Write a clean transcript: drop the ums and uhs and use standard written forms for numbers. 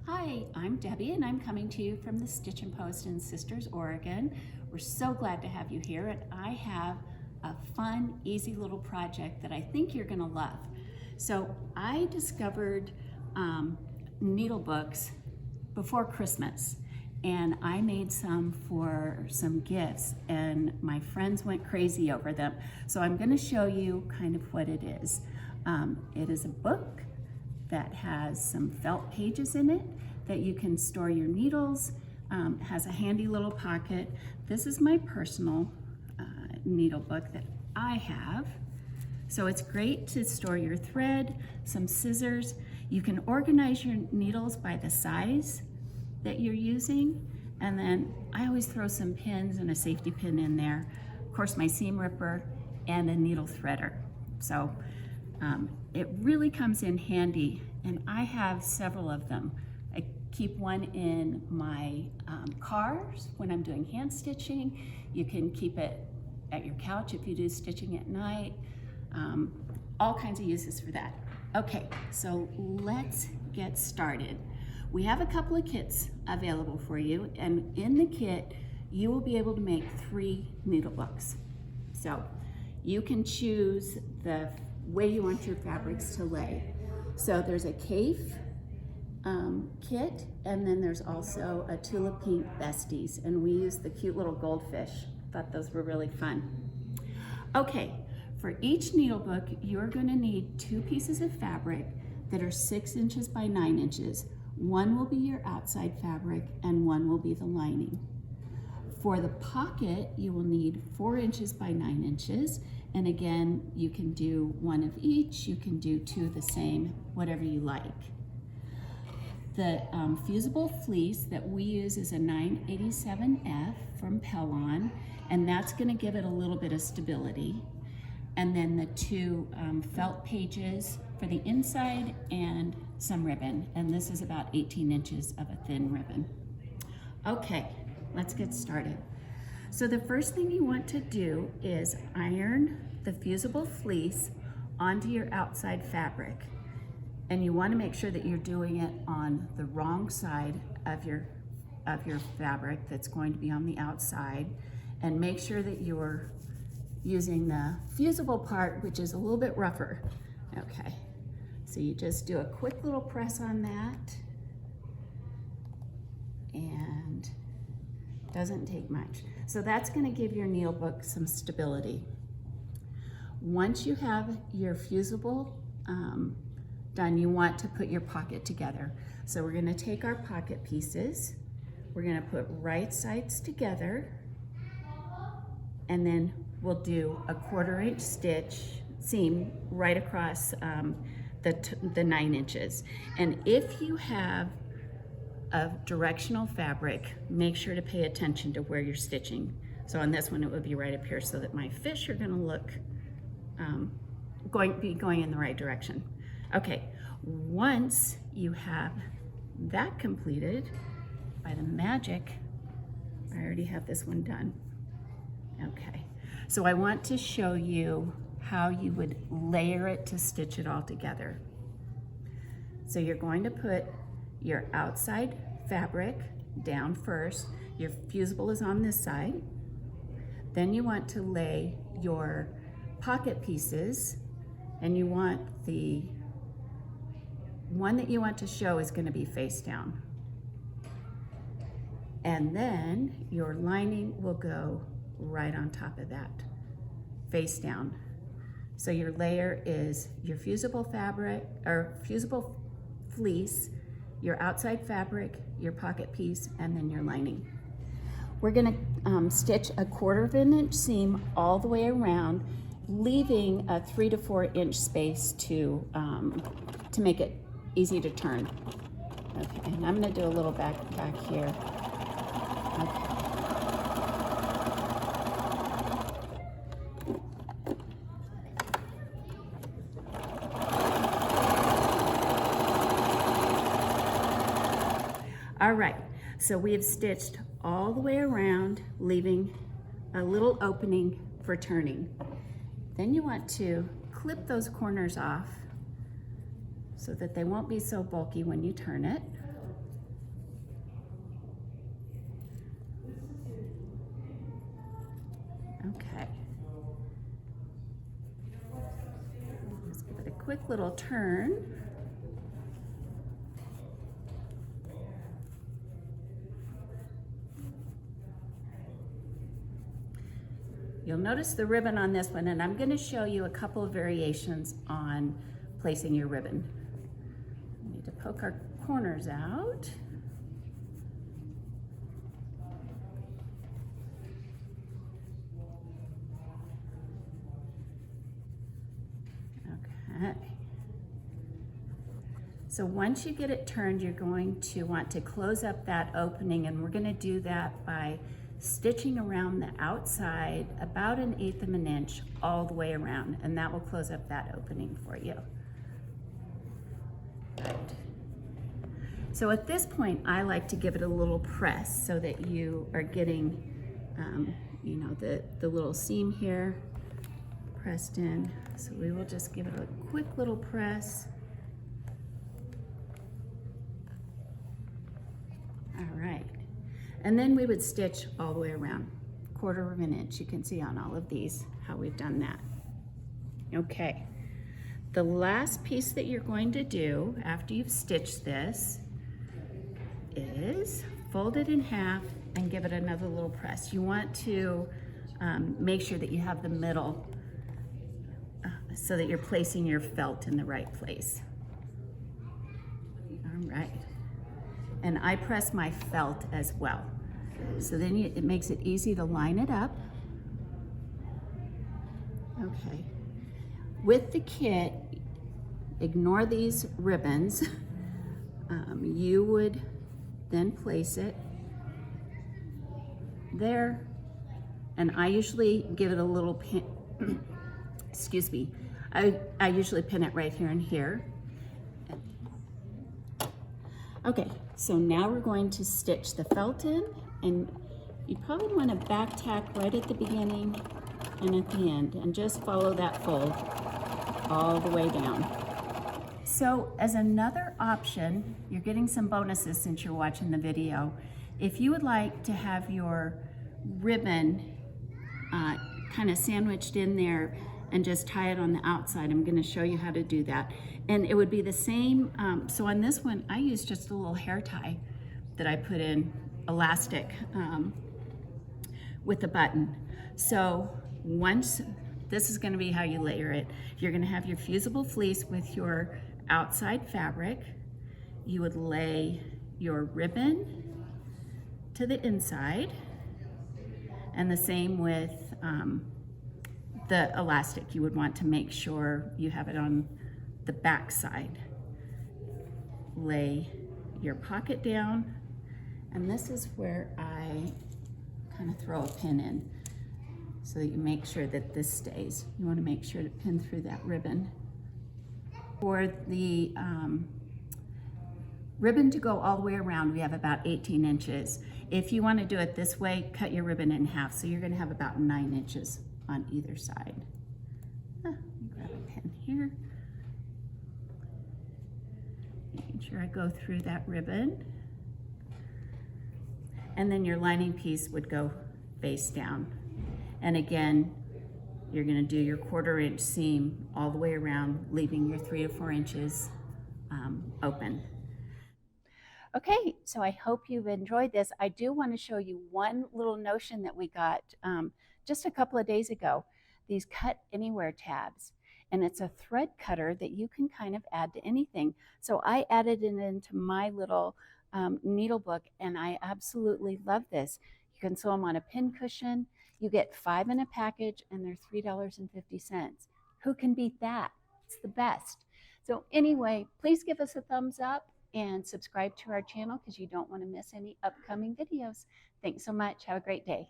Hi, I'm Debbie and I'm coming to you from the Stitchin Post in Sisters, Oregon. We're so glad to have you here, and I have a fun, easy little project that I think you're gonna love. So I discovered needle books before Christmas, and I made some for some gifts, and my friends went crazy over them. So I'm gonna show you kind of what it is. It is a book that has some felt pages in it that you can store your needles, has a handy little pocket. This is my personal needle book that I have. So it's great to store your thread, some scissors. You can organize your needles by the size that you're using. And then I always throw some pins and a safety pin in there. Of course, my seam ripper and a needle threader. So it really comes in handy, and I have several of them. I keep one in my cars when I'm doing hand stitching. You can keep it at your couch if you do stitching at night. All kinds of uses for that. Okay, so let's get started. We have a couple of kits available for you, and in the kit, you will be able to make 3 needle books. So you can choose the way you want your fabrics to lay. So there's a CAFE kit, and then there's also a Tulip Pink Besties, and we use the cute little goldfish. Thought those were really fun. Okay, for each needle book, you're gonna need 2 pieces of fabric that are 6 inches by 9 inches. One will be your outside fabric and one will be the lining. For the pocket, you will need 4 inches by 9 inches. And again, you can do 1 of each, you can do 2 the same, whatever you like. The fusible fleece that we use is a 987F from Pellon, and that's gonna give it a little bit of stability. And then the 2 felt pages for the inside and some ribbon. And this is about 18 inches of a thin ribbon. Okay, let's get started. So the first thing you want to do is iron the fusible fleece onto your outside fabric. And you want to make sure that you're doing it on the wrong side of your fabric that's going to be on the outside. And make sure that you're using the fusible part, which is a little bit rougher. Okay, so you just do a quick little press on that. And doesn't take much. So that's going to give your needle book some stability. Once you have your fusible done, you want to put your pocket together. So we're going to take our pocket pieces, we're going to put right sides together, and then we'll do a 1/4 inch stitch seam right across the 9 inches. And if you have of directional fabric, make sure to pay attention to where you're stitching. So on this one, it would be right up here so that my fish are gonna look, be going in the right direction. Okay, once you have that completed, by the magic, I already have this one done. Okay, so I want to show you how you would layer it to stitch it all together. So you're going to put your outside fabric down first. Your fusible is on this side. Then you want to lay your pocket pieces, and you want the one that you want to show is going to be face down. And then your lining will go right on top of that, face down. So your layer is your fusible fabric, or fusible fleece, your outside fabric, your pocket piece, and then your lining. We're gonna stitch a 1/4 inch seam all the way around, leaving a 3 to 4 inch space to make it easy to turn. Okay, and I'm gonna do a little back here. Okay. All right, so we have stitched all the way around, leaving a little opening for turning. Then you want to clip those corners off so that they won't be so bulky when you turn it. Okay. Just give it a quick little turn. You'll notice the ribbon on this one, and I'm going to show you a couple of variations on placing your ribbon. We need to poke our corners out. Okay. So once you get it turned, you're going to want to close up that opening, and we're going to do that by stitching around the outside about 1/8 of an inch all the way around, and that will close up that opening for you. Right. So at this point, I like to give it a little press so that you are getting, you know, the little seam here pressed in. So we will just give it a quick little press. All right. And then we would stitch all the way around, 1/4 of an inch. You can see on all of these how we've done that. Okay. The last piece that you're going to do after you've stitched this is fold it in half and give it another little press. You want to make sure that you have the middle so that you're placing your felt in the right place. All right. And I press my felt as well. So then it makes it easy to line it up. Okay. With the kit, ignore these ribbons. You would then place it there. And I usually give it a little pin, excuse me. I usually pin it right here and here. Okay, so now we're going to stitch the felt in, and you probably want to back tack right at the beginning and at the end, and just follow that fold all the way down. So as another option, you're getting some bonuses since you're watching the video. If you would like to have your ribbon kind of sandwiched in there and just tie it on the outside, I'm going to show you how to do that. And it would be the same, so on this one, I use just a little hair tie that I put in elastic with a button. So once, this is going to be how you layer it. You're going to have your fusible fleece with your outside fabric. You would lay your ribbon to the inside, and the same with the elastic. You would want to make sure you have it on the back side. Lay your pocket down, and this is where I kind of throw a pin in so that you make sure that this stays. You want to make sure to pin through that ribbon. For the ribbon to go all the way around, we have about 18 inches. If you want to do it this way, cut your ribbon in half, so you're going to have about 9 inches on either side. Grab a pin here. Making sure I go through that ribbon. And then your lining piece would go face down. And again, you're going to do your 1/4 inch seam all the way around, leaving your 3 to 4 inches open. Okay, so I hope you've enjoyed this. I do want to show you one little notion that we got just a couple of days ago, these cut anywhere tabs. And it's a thread cutter that you can kind of add to anything. So I added it into my little needle book, and I absolutely love this. You can sew them on a pin cushion. You get 5 in a package, and they're $3.50. Who can beat that? It's the best. So anyway, please give us a thumbs up and subscribe to our channel because you don't want to miss any upcoming videos. Thanks so much. Have a great day.